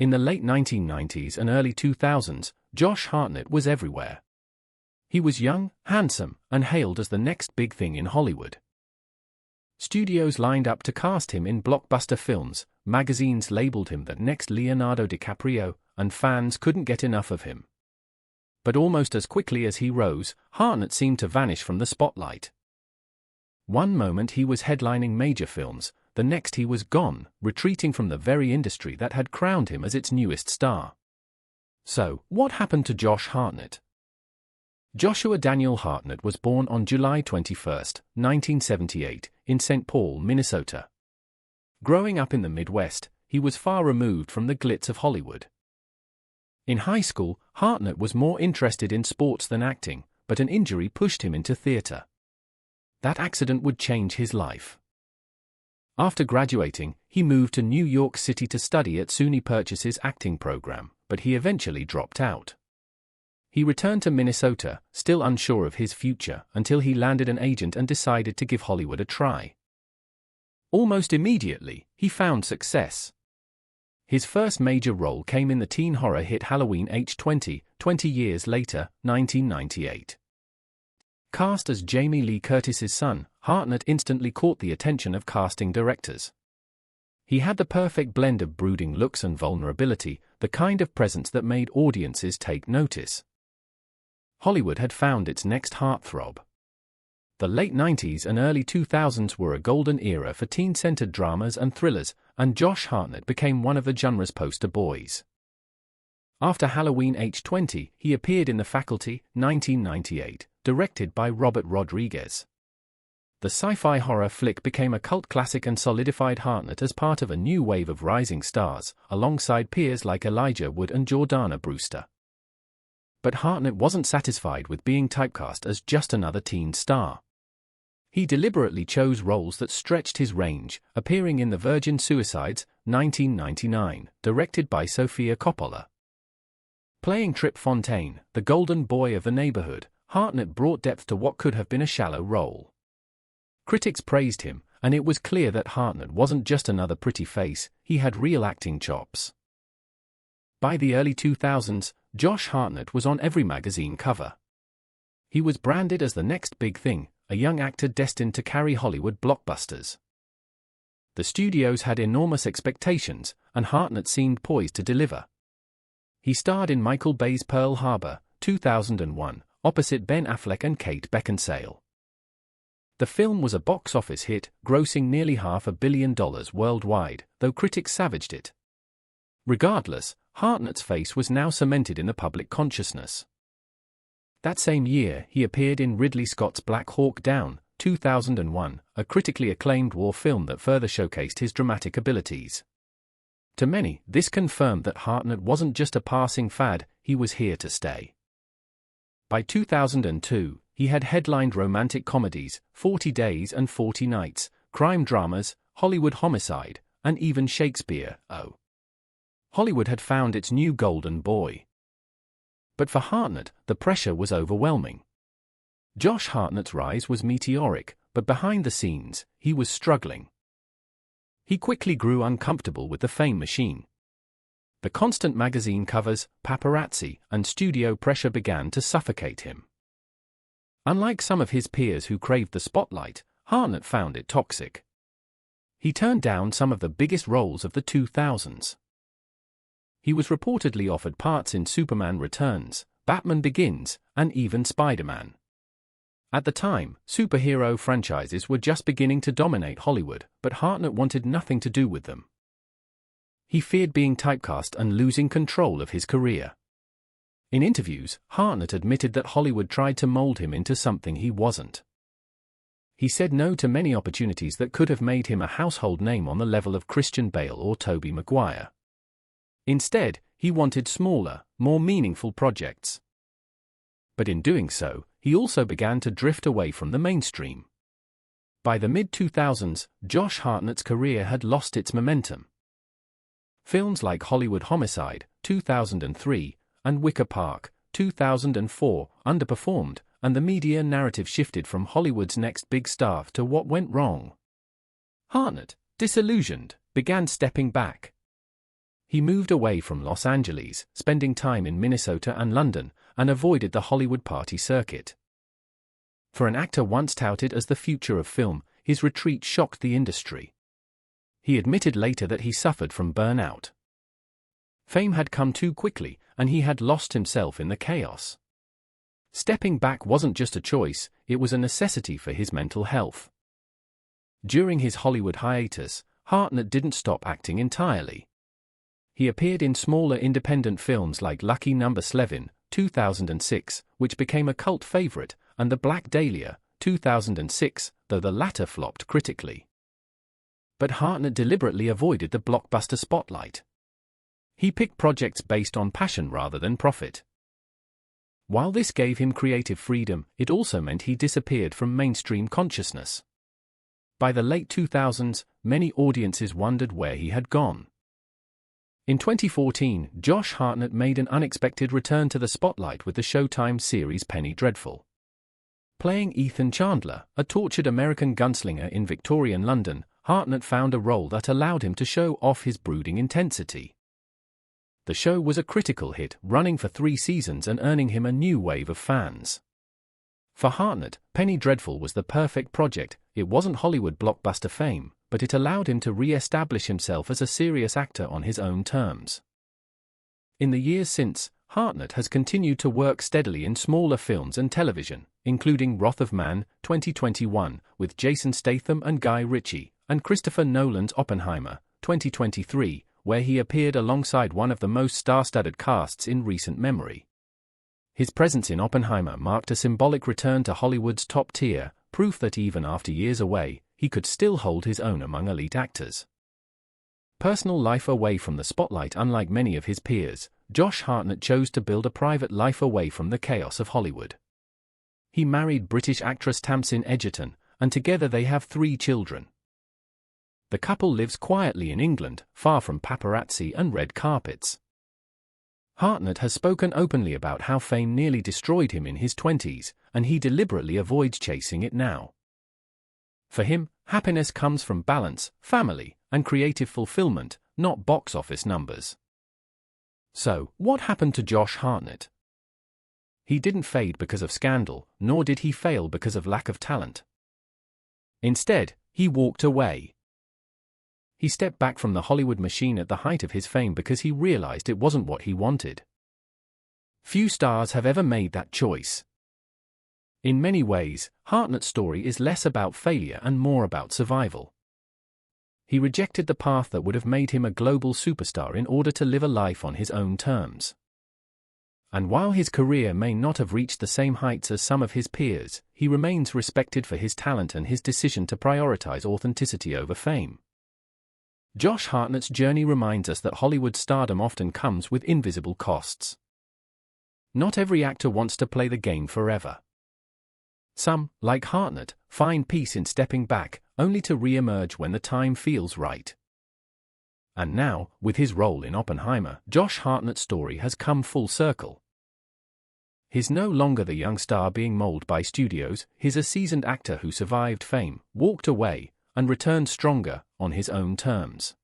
In the late 1990s and early 2000s, Josh Hartnett was everywhere. He was young, handsome, and hailed as the next big thing in Hollywood. Studios lined up to cast him in blockbuster films, magazines labeled him the next Leonardo DiCaprio, and fans couldn't get enough of him. But almost as quickly as he rose, Hartnett seemed to vanish from the spotlight. One moment he was headlining major films, the next he was gone, retreating from the very industry that had crowned him as its newest star. So, what happened to Josh Hartnett? Joshua Daniel Hartnett was born on July 21, 1978, in St. Paul, Minnesota. Growing up in the Midwest, he was far removed from the glitz of Hollywood. In high school, Hartnett was more interested in sports than acting, but an injury pushed him into theater. That accident would change his life. After graduating, he moved to New York City to study at SUNY Purchase's acting program, but he eventually dropped out. He returned to Minnesota, still unsure of his future, until he landed an agent and decided to give Hollywood a try. Almost immediately, he found success. His first major role came in the teen horror hit Halloween H20, 20 years later, 1998. Cast as Jamie Lee Curtis's son, Hartnett instantly caught the attention of casting directors. He had the perfect blend of brooding looks and vulnerability, the kind of presence that made audiences take notice. Hollywood had found its next heartthrob. The late 90s and early 2000s were a golden era for teen-centered dramas and thrillers, and Josh Hartnett became one of the genre's poster boys. After Halloween H20, he appeared in The Faculty, 1998, directed by Robert Rodriguez. The sci-fi horror flick became a cult classic and solidified Hartnett as part of a new wave of rising stars, alongside peers like Elijah Wood and Jordana Brewster. But Hartnett wasn't satisfied with being typecast as just another teen star. He deliberately chose roles that stretched his range, appearing in The Virgin Suicides, 1999, directed by Sofia Coppola. Playing Trip Fontaine, the golden boy of the neighborhood, Hartnett brought depth to what could have been a shallow role. Critics praised him, and it was clear that Hartnett wasn't just another pretty face, he had real acting chops. By the early 2000s, Josh Hartnett was on every magazine cover. He was branded as the next big thing, a young actor destined to carry Hollywood blockbusters. The studios had enormous expectations, and Hartnett seemed poised to deliver. He starred in Michael Bay's Pearl Harbor, 2001, opposite Ben Affleck and Kate Beckinsale. The film was a box office hit, grossing nearly $500 million worldwide, though critics savaged it. Regardless, Hartnett's face was now cemented in the public consciousness. That same year, he appeared in Ridley Scott's Black Hawk Down, 2001, a critically acclaimed war film that further showcased his dramatic abilities. To many, this confirmed that Hartnett wasn't just a passing fad, he was here to stay. By 2002, he had headlined romantic comedies, 40 Days and 40 Nights, crime dramas, Hollywood Homicide, and even Shakespeare, Oh! Hollywood had found its new golden boy. But for Hartnett, the pressure was overwhelming. Josh Hartnett's rise was meteoric, but behind the scenes, he was struggling. He quickly grew uncomfortable with the fame machine. The constant magazine covers, paparazzi, and studio pressure began to suffocate him. Unlike some of his peers who craved the spotlight, Hartnett found it toxic. He turned down some of the biggest roles of the 2000s. He was reportedly offered parts in Superman Returns, Batman Begins, and even Spider-Man. At the time, superhero franchises were just beginning to dominate Hollywood, but Hartnett wanted nothing to do with them. He feared being typecast and losing control of his career. In interviews, Hartnett admitted that Hollywood tried to mold him into something he wasn't. He said no to many opportunities that could have made him a household name on the level of Christian Bale or Tobey Maguire. Instead, he wanted smaller, more meaningful projects. But in doing so, he also began to drift away from the mainstream. By the mid-2000s, Josh Hartnett's career had lost its momentum. Films like Hollywood Homicide, 2003, and Wicker Park, 2004, underperformed, and the media narrative shifted from Hollywood's next big star to what went wrong. Hartnett, disillusioned, began stepping back. He moved away from Los Angeles, spending time in Minnesota and London, and avoided the Hollywood party circuit. For an actor once touted as the future of film, his retreat shocked the industry. He admitted later that he suffered from burnout. Fame had come too quickly, and he had lost himself in the chaos. Stepping back wasn't just a choice, it was a necessity for his mental health. During his Hollywood hiatus, Hartnett didn't stop acting entirely. He appeared in smaller independent films like Lucky Number 11, 2006, which became a cult favorite, and The Black Dahlia, 2006, though the latter flopped critically. But Hartnett deliberately avoided the blockbuster spotlight. He picked projects based on passion rather than profit. While this gave him creative freedom, it also meant he disappeared from mainstream consciousness. By the late 2000s, many audiences wondered where he had gone. In 2014, Josh Hartnett made an unexpected return to the spotlight with the Showtime series Penny Dreadful. Playing Ethan Chandler, a tortured American gunslinger in Victorian London, Hartnett found a role that allowed him to show off his brooding intensity. The show was a critical hit, running for 3 seasons and earning him a new wave of fans. For Hartnett, Penny Dreadful was the perfect project. It wasn't Hollywood blockbuster fame, but it allowed him to re-establish himself as a serious actor on his own terms. In the years since, Hartnett has continued to work steadily in smaller films and television, including Wrath of Man, 2021, with Jason Statham and Guy Ritchie, and Christopher Nolan's Oppenheimer, 2023, where he appeared alongside one of the most star-studded casts in recent memory. His presence in Oppenheimer marked a symbolic return to Hollywood's top tier, proof that even after years away, he could still hold his own among elite actors. Personal life away from the spotlight. Unlike many of his peers, Josh Hartnett chose to build a private life away from the chaos of Hollywood. He married British actress Tamsin Edgerton, and together they have 3 children. The couple lives quietly in England, far from paparazzi and red carpets. Hartnett has spoken openly about how fame nearly destroyed him in his 20s, and he deliberately avoids chasing it now. For him, happiness comes from balance, family, and creative fulfillment, not box office numbers. So, what happened to Josh Hartnett? He didn't fade because of scandal, nor did he fail because of lack of talent. Instead, he walked away. He stepped back from the Hollywood machine at the height of his fame because he realized it wasn't what he wanted. Few stars have ever made that choice. In many ways, Hartnett's story is less about failure and more about survival. He rejected the path that would have made him a global superstar in order to live a life on his own terms. And while his career may not have reached the same heights as some of his peers, he remains respected for his talent and his decision to prioritize authenticity over fame. Josh Hartnett's journey reminds us that Hollywood stardom often comes with invisible costs. Not every actor wants to play the game forever. Some, like Hartnett, find peace in stepping back, only to re-emerge when the time feels right. And now, with his role in Oppenheimer, Josh Hartnett's story has come full circle. He's no longer the young star being molded by studios, he's a seasoned actor who survived fame, walked away, and returned stronger, on his own terms.